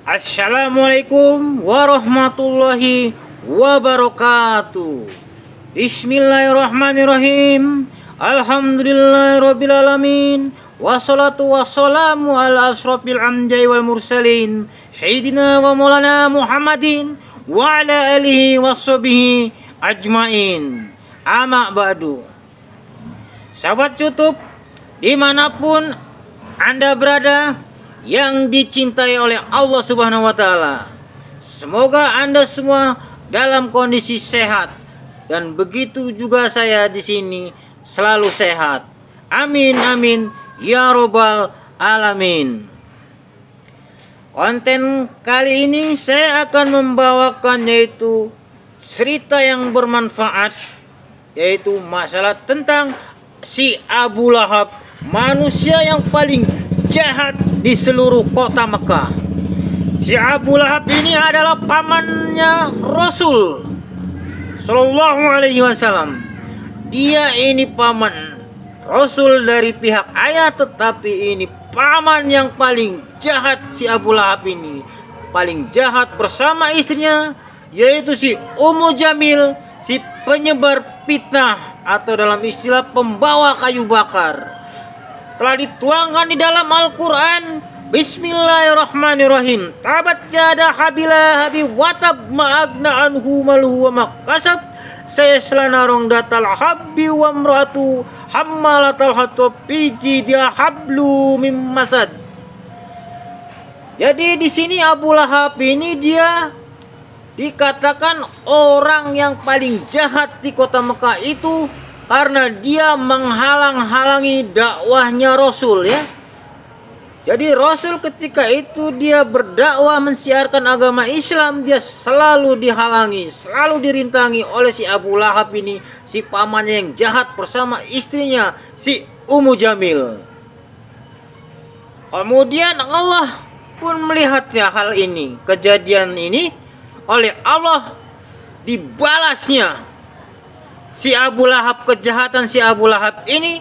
Assalamualaikum warahmatullahi wabarakatuh. Bismillahirrahmanirrahim. Alhamdulillahirrabbilalamin. Wassalatu wassalamu ala asrafil anbiya'i wal mursalin Sayyidina wa maulana Muhammadin wa ala alihi wa sahbihi ajmain. Amma ba'du. Sahabat YouTube dimanapun Anda berada yang dicintai oleh Allah Subhanahu wa Ta'ala, semoga Anda semua dalam kondisi sehat, dan begitu juga saya di sini selalu sehat. Amin amin ya robbal alamin. Konten kali ini saya akan membawakan yaitu cerita yang bermanfaat, yaitu masalah tentang si Abu Lahab, manusia yang paling jahat di seluruh kota Mekah. Si Abu Lahab ini adalah pamannya Rasul Sallallahu Alaihi Wasallam. Dia ini paman Rasul dari pihak ayah, tetapi ini paman yang paling jahat. Si Abu Lahab ini paling jahat bersama istrinya, yaitu si Ummu Jamil, si penyebar fitnah atau dalam istilah pembawa kayu bakar. Telah dituangkan di dalam Al-Quran. Bismillahirrahmanirrahim. Tabat yada habila habi watab ma'agna anhu maluhu wa makasab sayasla narong datal habbi wa mratu hammalatal hatab biji dia hablu mim masad. Jadi di sini Abu Lahab ini dia dikatakan orang yang paling jahat di kota Mekah itu karena dia menghalang-halangi dakwahnya Rasul, ya. Jadi Rasul ketika itu dia berdakwah mensiarkan agama Islam, dia selalu dihalangi, selalu dirintangi oleh si Abu Lahab ini, si pamannya yang jahat bersama istrinya si Ummu Jamil. Kemudian Allah pun melihatnya hal ini, kejadian ini, oleh Allah dibalasnya si Abu Lahab, kejahatan si Abu Lahab ini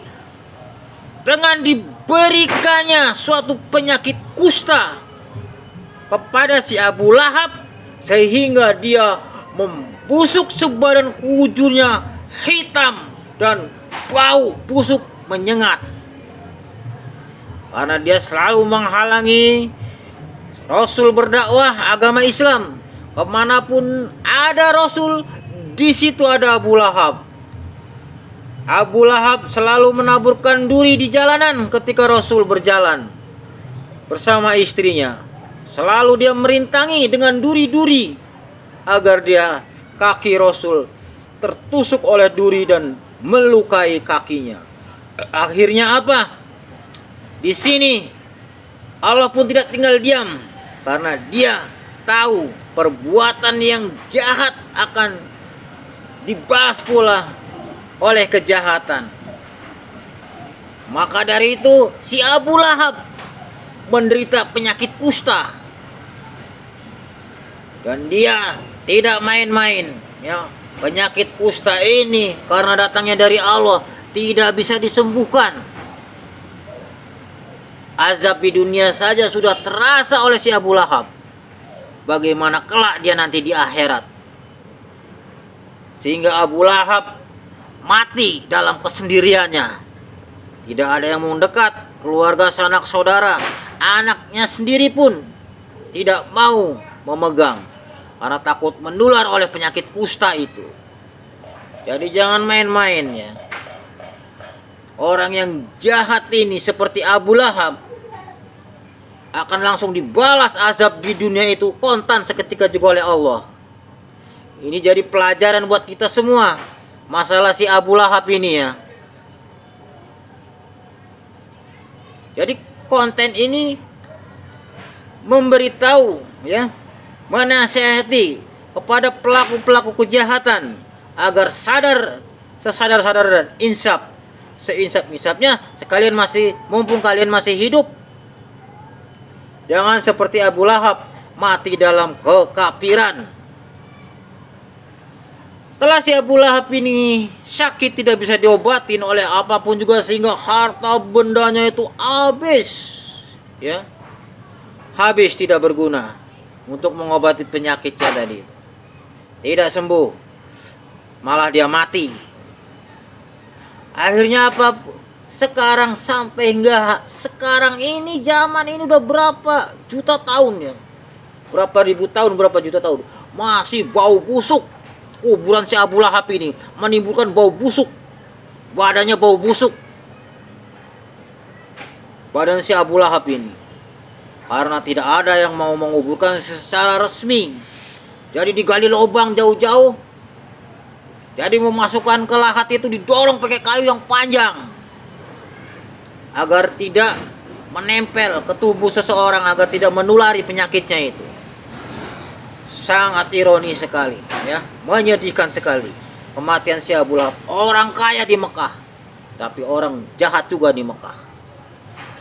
dengan diberikannya suatu penyakit kusta kepada si Abu Lahab, sehingga dia membusuk sebadan wujudnya hitam dan bau busuk menyengat, karena dia selalu menghalangi Rasul berdakwah agama Islam. Kemanapun ada Rasul, di situ ada Abu Lahab. Abu Lahab selalu menaburkan duri di jalanan ketika Rasul berjalan bersama istrinya. Selalu dia merintangi dengan duri-duri agar dia kaki Rasul tertusuk oleh duri dan melukai kakinya. Akhirnya apa? Di sini Allah pun tidak tinggal diam, karena dia tahu perbuatan yang jahat akan dibalas pula oleh kejahatan. Maka dari itu si Abu Lahab menderita penyakit kusta, dan dia tidak main-main, ya. Penyakit kusta ini karena datangnya dari Allah tidak bisa disembuhkan. Azab di dunia saja sudah terasa oleh si Abu Lahab, bagaimana kelak dia nanti di akhirat. Sehingga Abu Lahab mati dalam kesendiriannya. Tidak ada yang mendekat, keluarga sanak saudara, anaknya sendiri pun tidak mau memegang karena takut menular oleh penyakit kusta itu. Jadi jangan main-main, ya. Orang yang jahat ini seperti Abu Lahab akan langsung dibalas azab di dunia itu kontan seketika juga oleh Allah. Ini jadi pelajaran buat kita semua, masalah si Abu Lahab ini, ya. Jadi konten ini memberitahu, ya, menasihati kepada pelaku-pelaku kejahatan agar sadar sesadar-sadar dan insaf seinsaf-insafnya sekalian mumpung kalian masih hidup. Jangan seperti Abu Lahab mati dalam kekafiran. Setelah si Abu Lahab ini sakit tidak bisa diobatin oleh apapun juga, sehingga harta bendanya itu habis, ya, habis tidak berguna. untuk mengobati penyakitnya tadi. Tidak sembuh, malah dia mati. Akhirnya apa? Sekarang sampai enggak, sekarang ini zaman ini udah berapa juta tahun ya, berapa ribu tahun, berapa juta tahun, masih bau busuk. Kuburan si Abu Lahab ini menimbulkan bau busuk, badannya bau busuk, badan si Abu Lahab ini, karena tidak ada yang mau menguburkan secara resmi. Jadi digali lubang jauh-jauh, jadi memasukkan ke lahat itu didorong pakai kayu yang panjang agar tidak menempel ke tubuh seseorang, agar tidak menulari penyakitnya itu. Sangat ironis sekali ya, menyedihkan sekali kematian si Abu Lahab, orang kaya di Mekah, tapi orang jahat juga di Mekah,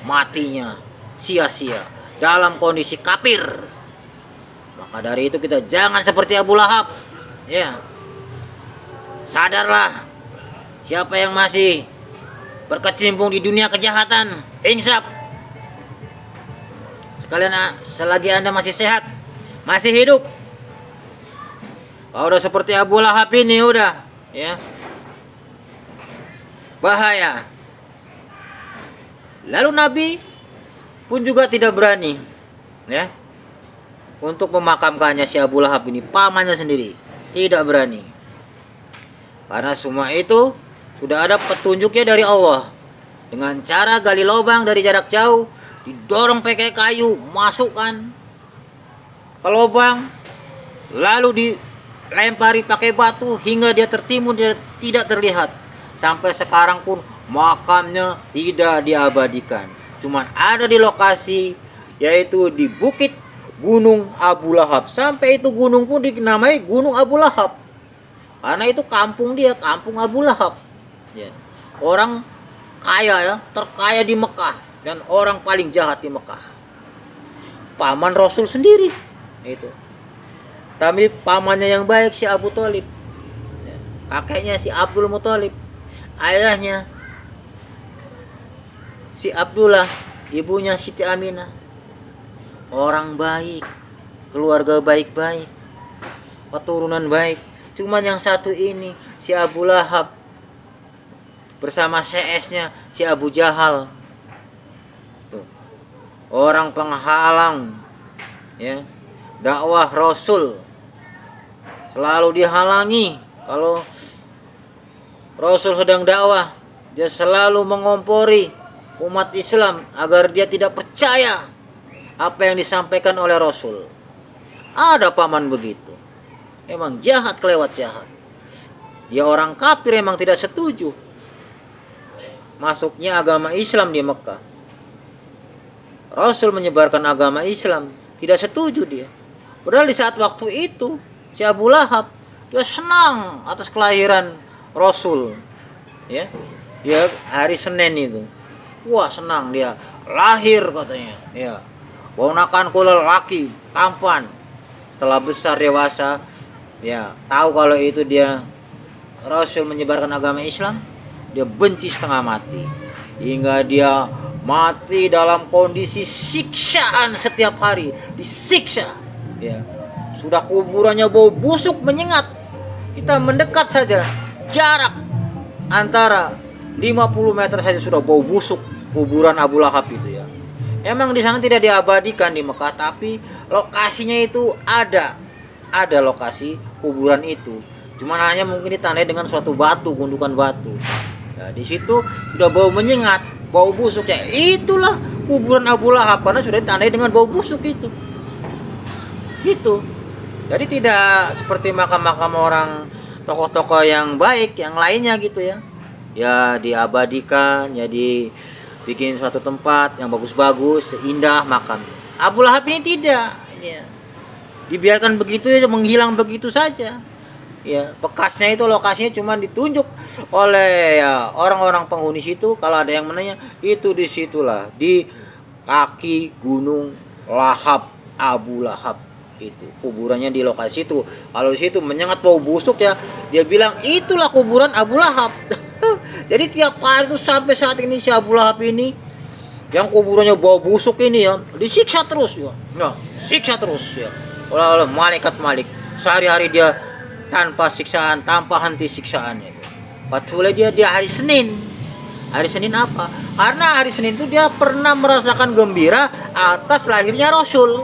matinya sia-sia dalam kondisi kafir. Maka dari itu kita jangan seperti Abu Lahab ya. Sadarlah, siapa yang masih berkecimpung di dunia kejahatan, insaf. Sekalian selagi Anda masih sehat, masih hidup. Kalau udah seperti Abu Lahab ini udah ya, bahaya. Lalu Nabi pun juga tidak berani ya untuk memakamkannya si Abu Lahab ini, pamannya sendiri tidak berani. Karena semua itu sudah ada petunjuknya dari Allah. Dengan cara gali lubang dari jarak jauh, didorong pakai kayu, masukkan ke lubang, lalu dilempari pakai batu hingga dia tertimbun, dia tidak terlihat. Sampai sekarang pun makamnya tidak diabadikan. Cuman ada di lokasi, yaitu di bukit Gunung Abu Lahab. Sampai itu gunung pun dinamai Gunung Abu Lahab, karena itu kampung dia, kampung Abu Lahab ya. Orang kaya ya, terkaya di Mekah, dan orang paling jahat di Mekah, paman Rasul sendiri itu. Tapi pamannya yang baik si Abu Thalib ya. Kakeknya si Abdul Muthalib, ayahnya si Abdullah, ibunya Siti Aminah, orang baik, keluarga baik-baik, keturunan baik. Cuman yang satu ini, si Abu Lahab bersama CS-nya si Abu Jahal, tuh, orang penghalang ya dakwah Rasul, selalu dihalangi. Kalau Rasul sedang dakwah, dia selalu mengompori umat Islam agar dia tidak percaya apa yang disampaikan oleh Rasul. Ada paman begitu, emang jahat kelewat jahat. Dia orang kafir, emang tidak setuju masuknya agama Islam di Mekah. Rasul menyebarkan agama Islam, tidak setuju dia. Padahal di saat waktu itu si Abu Lahab dia senang atas kelahiran Rasul ya. Dia hari Senin itu, wah senang dia lahir katanya ya, ponakanku lelaki tampan. Setelah besar dewasa ya, tahu kalau itu dia Rasul menyebarkan agama Islam, dia benci setengah mati, hingga dia mati dalam kondisi siksaan setiap hari, disiksa ya. Sudah kuburannya bau busuk menyengat, kita mendekat saja, jarak antara 50 meter saja sudah bau busuk kuburan Abu Lahab itu ya. Emang di sana tidak diabadikan di Mekah, tapi lokasinya itu ada lokasi kuburan itu, cuman hanya mungkin ditandai dengan suatu batu, gundukan batu. Nah, di situ sudah bau menyengat, bau busuk ya. Itulah kuburan Abu Lahab, karena sudah ditandai dengan bau busuk itu. Gitu. Jadi tidak seperti makam-makam orang, tokoh-tokoh yang baik yang lainnya gitu ya. Ya diabadikan, ya dibikin suatu tempat yang bagus-bagus, indah makam. Abu Lahab ini tidak, ya. Dibiarkan begitu ya, menghilang begitu saja. Ya, bekasnya itu lokasinya cuma ditunjuk oleh ya orang-orang penghuni situ. Kalau ada yang menanya, itu disitulah di kaki Gunung Lahab, Abu Lahab itu kuburannya di lokasi itu. Kalau di situ menyengat bau busuk ya, dia bilang itulah kuburan Abu Lahab. Jadi tiap hari itu sampai saat ini si Abu Lahab ini yang kuburannya bau busuk ini ya disiksa terus ya, nah, siksa terus ya. oleh malaikat Malik. Sehari-hari dia tanpa siksaan, tanpa henti siksaannya. Kecuali dia di hari Senin. Hari Senin apa? Karena hari Senin itu dia pernah merasakan gembira atas lahirnya Rasul.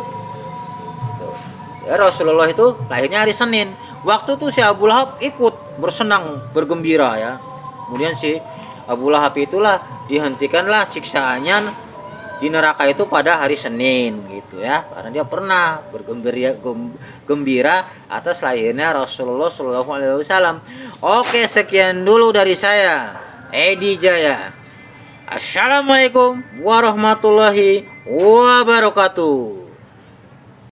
Ya, Rasulullah itu lahirnya hari Senin. Waktu itu si Abu Lahab ikut bersenang, bergembira ya. Kemudian si Abu Lahab itulah dihentikanlah siksaannya di neraka itu pada hari Senin gitu ya. Karena dia pernah bergembira atas lahirnya Rasulullah SAW. Oke, sekian dulu dari saya, Edi Jaya. Assalamualaikum warahmatullahi wabarakatuh.